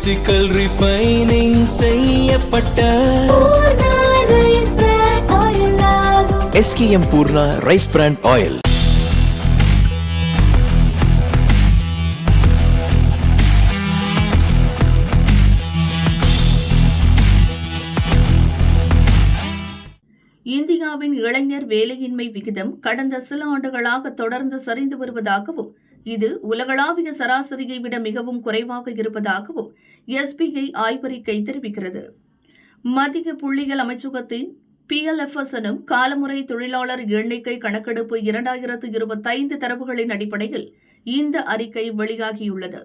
Physical refining செய்யப்பட்ட SKM Poorna rice brand oil. இந்தியாவின் இளைஞர் வேலையின்மை விகிதம் கடந்த சில ஆண்டுகளாக தொடர்ந்து சரிந்து வருவதாகவும், இது உலகளாவிய சராசரியை விட மிகவும் குறைவாக இருப்பதாகவும் SBI ஆய்வறிக்கை தெரிவிக்கிறது. மத்திய புள்ளியியல் அமைச்சகத்தின் PLFS எனும் காலமுறை தொழிலாளர் எண்ணிக்கை கணக்கெடுப்பு 2025 தரவுகளின் அடிப்படையில் இந்த அறிக்கை வெளியாகியுள்ளது.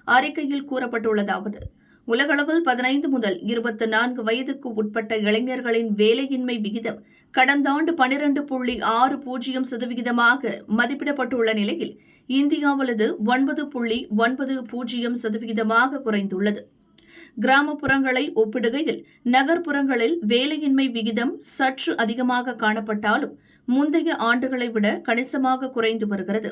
அறிக்கையில் கூறப்பட்டுள்ளதாவது: உலகளவில் 15 முதல் 24 வயதுக்கு உட்பட்ட இளைஞர்களின் வேலையின்மை விகிதம் கடந்த ஆண்டு 12.60% மதிப்பிடப்பட்டுள்ள நிலையில் இந்தியாவிலது 9.90% குறைந்துள்ளது. கிராமப்புறங்களை ஒப்பிடுகையில் நகர்ப்புறங்களில் வேலையின்மை விகிதம் சற்று அதிகமாக காணப்பட்டாலும் முந்தைய ஆண்டுகளை விட கணிசமாக குறைந்து வருகிறது.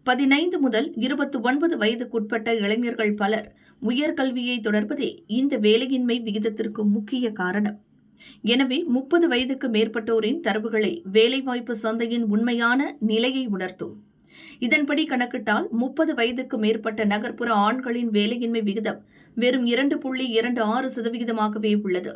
15 முதல் 29 வயதுக்குட்பட்ட இளைஞர்கள் பலர் உயர்கல்வியை தொடர்வதே இந்த வேலையின்மை விகிதத்திற்கு முக்கிய காரணம். எனவே 30 வயதுக்கு மேற்பட்டோரின் தரவுகளை வேலைவாய்ப்பு சந்தையின் உண்மையான நிலையை உணர்த்தும். இதன்படி கணக்கிட்டால் 30 வயதுக்கு மேற்பட்ட நகர்ப்புற ஆண்களின் வேலையின்மை விகிதம் வெறும் 2.26%ஆகவே உள்ளது.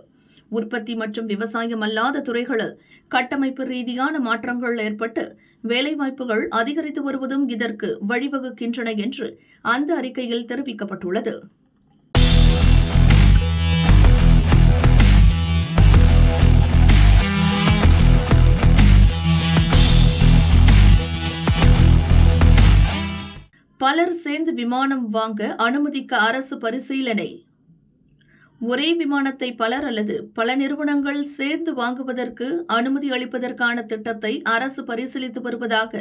உற்பத்தி மற்றும் விவசாயம் அல்லாத துறைகளில் கட்டமைப்பு ரீதியான மாற்றங்கள் ஏற்பட்டு வேலைவாய்ப்புகள் அதிகரித்து வருவதும் இதற்கு வழிவகுக்கின்றன என்று அந்த அறிக்கையில் தெரிவிக்கப்பட்டுள்ளது. பலர் சேர்ந்து விமானம் வாங்க அனுமதிக்க அரசு பரிசீலனை. ஒரே விமானத்தை பலர் அல்லது பல நிறுவனங்கள் சேர்ந்து வாங்குவதற்கு அனுமதி அளிப்பதற்கான திட்டத்தை அரசு பரிசீலித்து வருவதாக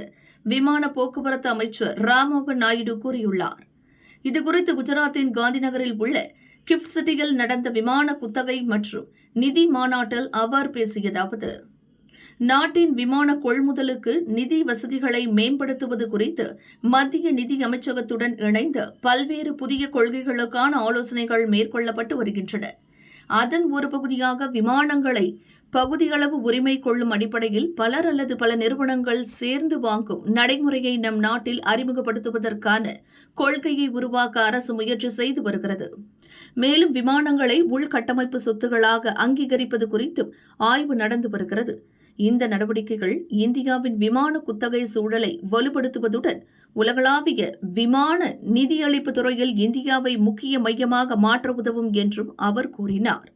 விமான போக்குவரத்து அமைச்சர் ராம்மோகன் நாயுடு கூறியுள்ளார். இதுகுறித்து குஜராத்தின் காந்திநகரில் உள்ள கிஃப்ட் சிட்டியில் நடந்த விமான குத்தகை மற்றும் நிதி மாநாட்டில் அவர் பேசியதாவது: நாட்டின் விமான கொள்முதலுக்கு நிதி வசதிகளை மேம்படுத்துவது குறித்து மத்திய நிதி அமைச்சகத்துடன் இணைந்து பல்வேறு புதிய கொள்கைகளுக்கான ஆலோசனைகள் மேற்கொள்ளப்பட்டு வருகின்றன. அதன் ஒரு பகுதியாக விமானங்களை பகுதியளவு உரிமை கொள்ளும் அடிப்படையில் பலர் அல்லது பல நிறுவனங்கள் சேர்ந்து வாங்கும் நடைமுறையை நம் நாட்டில் அறிமுகப்படுத்துவதற்கான கொள்கையை உருவாக்க அரசு முயற்சி செய்து வருகிறது. மேலும் விமானங்களை உள்கட்டமைப்பு சொத்துகளாக அங்கீகரிப்பது குறித்தும் ஆய்வு நடந்து வருகிறது. இந்த நடவடிக்கைகள் இந்தியாவின் விமான குத்தகை சூழலை வலுப்படுத்துவதுடன் உலகளாவிய விமான நிதியளிப்பு துறையில் இந்தியாவை முக்கிய மையமாக மாற்ற உதவும் என்றும் அவர் கூறினார்.